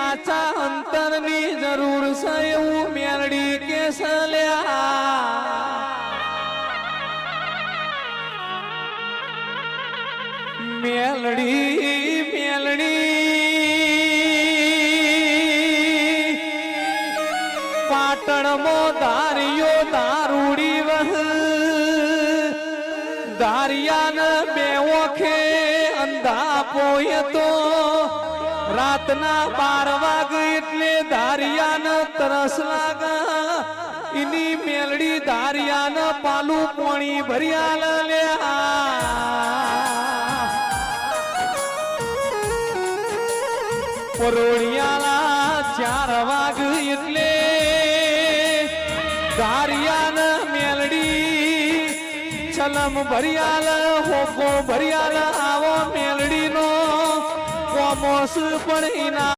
સાચા અંતરની જરૂર છે એવું મેલડી કે મેલડી પાટણમાં ધારિયો દારૂડી વહ દારિયાને બે ઓખે અંધા પોય તો રાતના 12 વાગે એટલે ધારિયાને તરસ લાગે એની મેલડી ધારિયાને પાલું પાણી ભર્યા લે પરોળિયાલા 4 વાગે એટલે ધારિયાને મેલડી છલમ ભર્યાલ હોકો ભર્યાલ આવો મેલડીનો કોમોસ પણ